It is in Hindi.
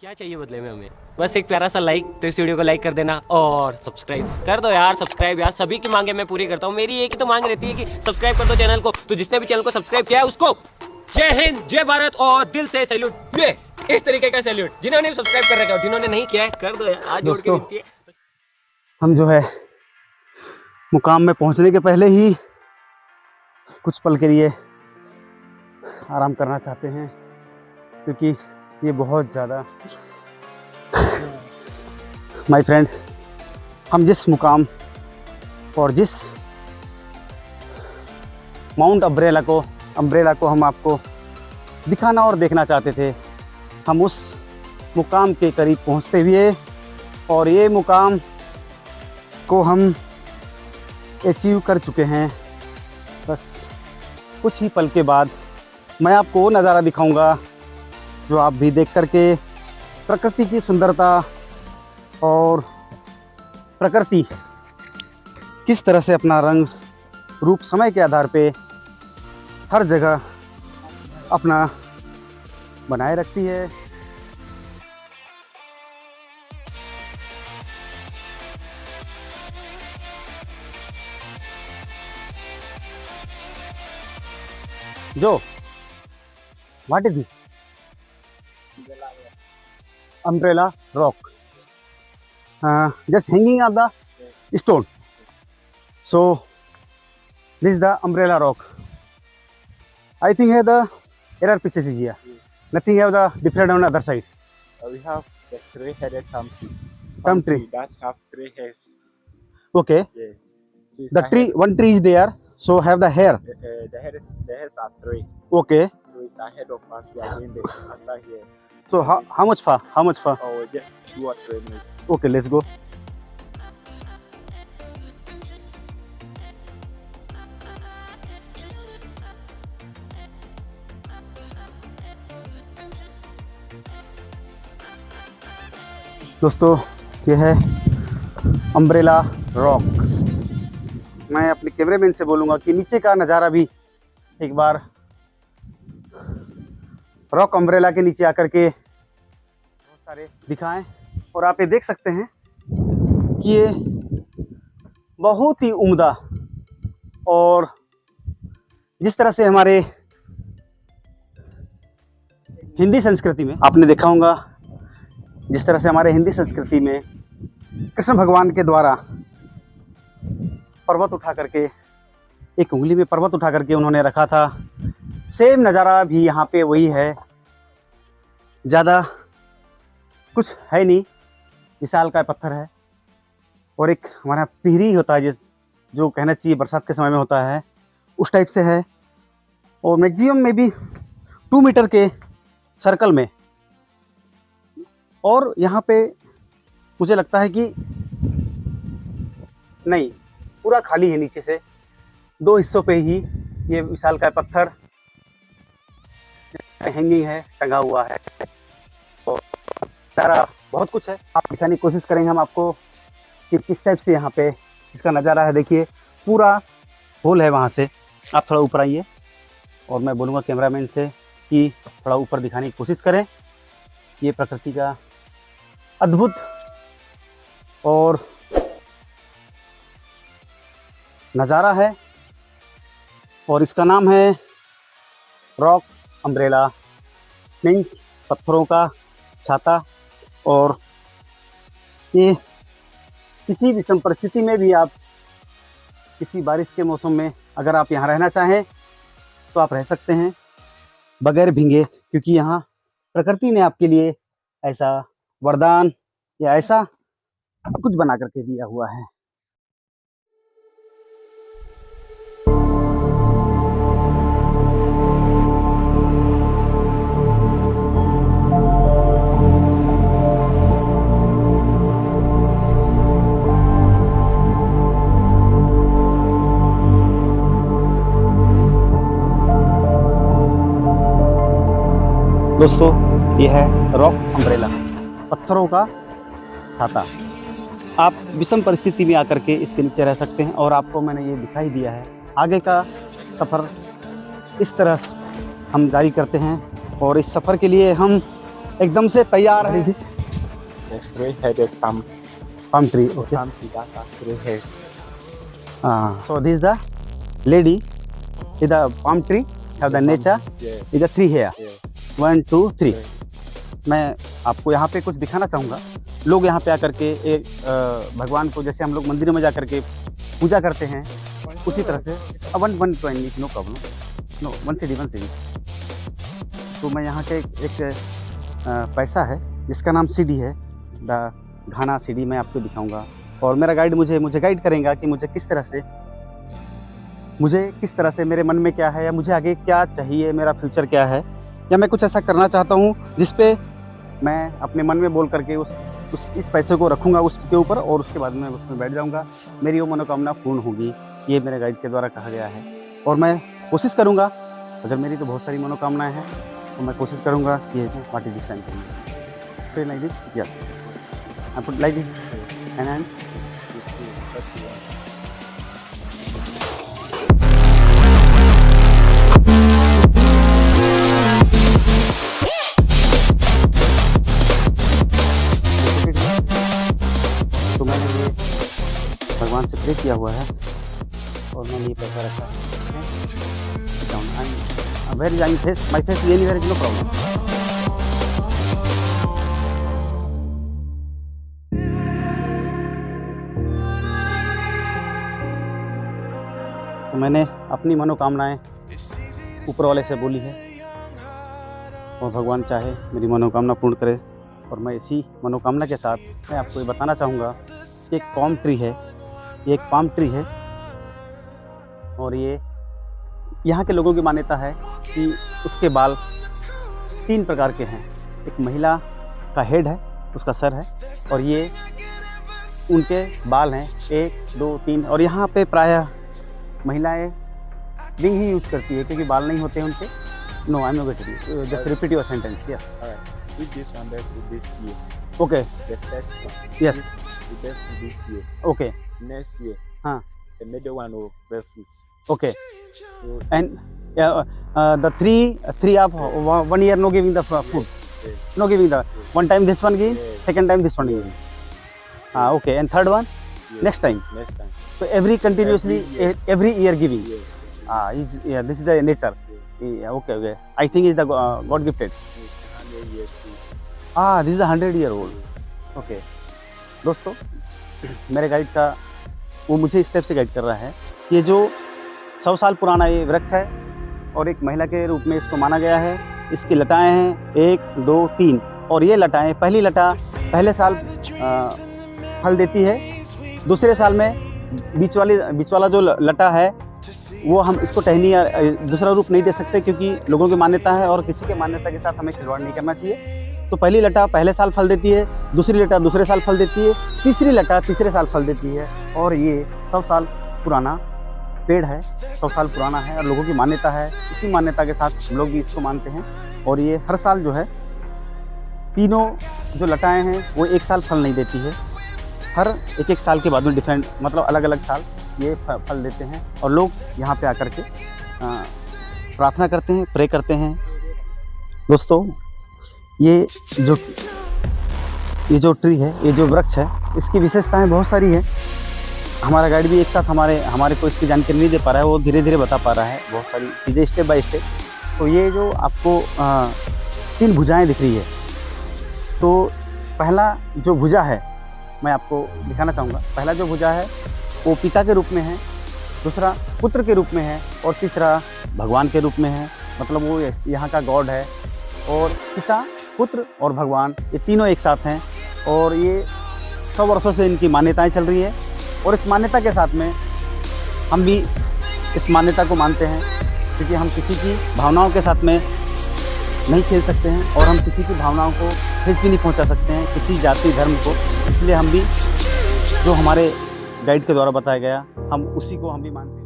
क्या चाहिए बदले में हमें? बस एक प्यारा सा लाइक। तो इस वीडियो को लाइक कर देना और सब्सक्राइब कर दो यार। सब्सक्राइब यार, सभी की मांगे मैं पूरी करता हूँ। मेरी एक ही तो मांग रहती है कि सब्सक्राइब कर दो चैनल को। तो जिसने भी चैनल को सब्सक्राइब किया है उसको जय हिंद, जय भारत और दिल से सैल्यूट। ये इस तरीके का सैल्यूट। जिन्होंने भी सब्सक्राइब कर रखा है और जिन्होंने नहीं किया है कर दो यार, आज जोड़ के विनती है। हम जो है मुकाम में पहुंचने के पहले ही कुछ पल के लिए आराम करना चाहते हैं, क्योंकि ये बहुत ज़्यादा माय फ्रेंड, हम जिस मुकाम और जिस माउंट अम्ब्रेला को हम आपको दिखाना और देखना चाहते थे, हम उस मुकाम के करीब पहुंचते हुए और ये मुकाम को हम अचीव कर चुके हैं। बस कुछ ही पल के बाद मैं आपको वो नज़ारा दिखाऊंगा जो आप भी देख करके प्रकृति की सुंदरता और प्रकृति किस तरह से अपना रंग रूप समय के आधार पे हर जगह अपना बनाए रखती है। जो what is this? Umbrella rock, just hanging on the stone. So this is the umbrella rock. I think here the error pieces is here. Nothing have the different on the other side. We have the three-headed palm tree. Palm tree. That have three heads. Okay. Yeah. So it's The a tree, head- one tree is there. So have the hair. The heads are three. Okay. So it's ahead of us. We are doing this after here. So how much far? How much far? Oh, just 2 or 3 minutes. Okay, let's go. दोस्तों, ये है अम्ब्रेला रॉक। मैं अपने कैमरेमैन से बोलूँगा कि नीचे का नज़ारा भी एक बार रॉक अम्ब्रेला के नीचे आकर के बहुत सारे दिखाएं। और आप ये देख सकते हैं कि ये बहुत ही उम्दा और जिस तरह से हमारे हिंदी संस्कृति में आपने देखा होगा, जिस तरह से हमारे हिंदी संस्कृति में कृष्ण भगवान के द्वारा पर्वत उठा करके, एक उंगली में पर्वत उठा करके उन्होंने रखा था, सेम नज़ारा भी यहाँ पे वही है। ज़्यादा कुछ है नहीं, विशाल का पत्थर है और एक हमारा पिहरी होता है जो कहना चाहिए बरसात के समय में होता है, उस टाइप से है। और मैक्सिमम में भी 2 मीटर के सर्कल में। और यहाँ पे मुझे लगता है कि नहीं, पूरा खाली है। नीचे से 2 हिस्सों पे ही ये विशालकाय पत्थर हैंगिंग है, टंगा हुआ है। और सारा बहुत कुछ है, आप दिखाने की कोशिश करेंगे हम आपको कि किस टाइप से यहाँ पे इसका नज़ारा है। देखिए पूरा होल है वहाँ से। आप थोड़ा ऊपर आइए और मैं बोलूँगा कैमरामैन से कि थोड़ा ऊपर दिखाने की कोशिश करें। ये प्रकृति का अद्भुत और नज़ारा है और इसका नाम है रॉक अम्ब्रेला, मीन्स पत्थरों का छाता। और ये किसी भी परिस्थिति में भी, आप किसी बारिश के मौसम में अगर आप यहाँ रहना चाहें तो आप रह सकते हैं बगैर भींगे, क्योंकि यहाँ प्रकृति ने आपके लिए ऐसा वरदान या ऐसा कुछ बना करके दिया हुआ है। दोस्तों, यह है रॉक अम्ब्रेला, पत्थरों का छाता। आप विषम परिस्थिति में आकर के इसके नीचे रह सकते हैं। और आपको मैंने ये दिखाई दिया है, आगे का सफ़र इस तरह हम जारी करते हैं। और इस सफ़र के लिए हम एकदम से तैयार है। The three-headed palm palm tree, okay. palm tree that has three heads. So this is the lady, is the palm tree, have the nature, Yeah, is the three here, yeah. 1 2 3। Yeah. मैं आपको यहाँ पे कुछ दिखाना चाहूँगा। लोग यहाँ पे आकर के एक भगवान को, जैसे हम लोग मंदिरों में जा कर के पूजा करते हैं, उसी तरह से 1 20 नो प्रॉब्लम, नो 1 CD। तो मैं यहाँ के एक पैसा है जिसका नाम सीडी है, द घाना सीडी, मैं आपको दिखाऊंगा। और मेरा गाइड मुझे गाइड करेगा कि मुझे किस तरह से मेरे मन में क्या है, या मुझे आगे क्या चाहिए, मेरा फ्यूचर क्या है, या मैं कुछ ऐसा करना चाहता हूँ जिस पे मैं अपने मन में बोल करके इस पैसे को रखूँगा उसके ऊपर, और उसके बाद मैं उसमें बैठ जाऊँगा, मेरी वो मनोकामना पूर्ण होगी। ये मेरे गाइड के द्वारा कहा गया है। और मैं कोशिश करूँगा, अगर मेरी तो बहुत सारी मनोकामनाएँ हैं, तो मैं कोशिश करूँगा कि ये व्हाट इज दिस टाइम फिर like this, yes I put like this and तो मैंने ये भगवान से प्रे किया हुआ है, और मैंने ये पैसा रखा है। Where is face, my face, anywhere is no problem. तो मैंने अपनी मनोकामनाएं ऊपर वाले से बोली है, और भगवान चाहे मेरी मनोकामना पूर्ण करे। और मैं इसी मनोकामना के साथ मैं आपको ये बताना चाहूँगा कि एक पाम ट्री है, ये एक पाम ट्री है, और ये यहाँ के लोगों की मान्यता है कि उसके बाल 3 प्रकार के हैं। एक महिला का हेड है, उसका सर है, और ये उनके बाल हैं 1 2 3। और यहाँ पे प्रायः महिलाएं विंग ही यूज करती है, क्योंकि बाल नहीं होते हैं उनके। No I am not getting it, just repeat your sentence. Yes, Alright. With this one, let's do this year. Okay, The first one. Yes, We just do this year. Okay, Next year. हाँ, The middle one will bear fruit. Okay. So, And the three of 1 year no giving the food, yeah. no giving the one time this one give, Yes. second time this one giving. Okay, and third one Yeah. next time. Next time. So every continuously every year giving. Yeah. This is the nature. Yeah, okay, okay. I think it's the God gifted. It's 100 years too. This is a 100-year-old. Okay. दोस्तों, मेरे गाइड का वो मुझे इस टाइप से गाइड कर रहा है। ये जो 100 साल पुराना ये वृक्ष है, और एक महिला के रूप में इसको माना गया है। इसकी लताएं हैं 1 2 3, और ये लताएं, पहली लता पहले साल फल देती है, दूसरे साल में बीच वाला जो लता है वो हम इसको टहनी या दूसरा रूप नहीं दे सकते, क्योंकि लोगों की मान्यता है, और किसी के मान्यता के साथ हमें खिलवाड़ नहीं करना चाहिए। तो पहली लता पहले साल फल देती है, दूसरी लता दूसरे साल फल देती है, तीसरी लता तीसरे साल फल देती है। और ये 100 साल पुराना पेड़ है, 100 साल पुराना है, और लोगों की मान्यता है। इसी मान्यता के साथ हम लोग भी इसको मानते हैं। और ये हर साल जो है, तीनों जो लताएं हैं वो 1 साल फल नहीं देती है, हर एक साल के बाद में डिफरेंट, मतलब अलग अलग साल ये फल देते हैं। और लोग यहाँ पे आकर के प्रार्थना करते हैं, प्रे करते हैं। दोस्तों, ये जो ट्री है, ये जो वृक्ष है, इसकी विशेषताएं बहुत सारी हैं। हमारा गाइड भी एक साथ हमारे को इसकी जानकारी नहीं दे पा रहा है, वो धीरे धीरे बता पा रहा है बहुत सारी चीज़ें स्टेप बाय स्टेप। तो ये जो आपको 3 भुजाएं दिख रही है, तो पहला जो भुजा है मैं आपको दिखाना चाहूँगा। पहला जो भुजा है वो पिता के रूप में है, दूसरा पुत्र के रूप में है, और तीसरा भगवान के रूप में है। मतलब वो यहाँ का गॉड है। और पिता, पुत्र और भगवान, ये तीनों एक साथ हैं। और ये 100 वर्षों से इनकी मान्यताएं चल रही है। और इस मान्यता के साथ में हम भी इस मान्यता को मानते हैं, क्योंकि हम किसी की भावनाओं के साथ में नहीं खेल सकते हैं, और हम किसी की भावनाओं को ठेस भी नहीं पहुंचा सकते हैं, किसी जाति धर्म को। इसलिए हम भी जो हमारे गाइड के द्वारा बताया गया, हम उसी को हम भी मानते हैं।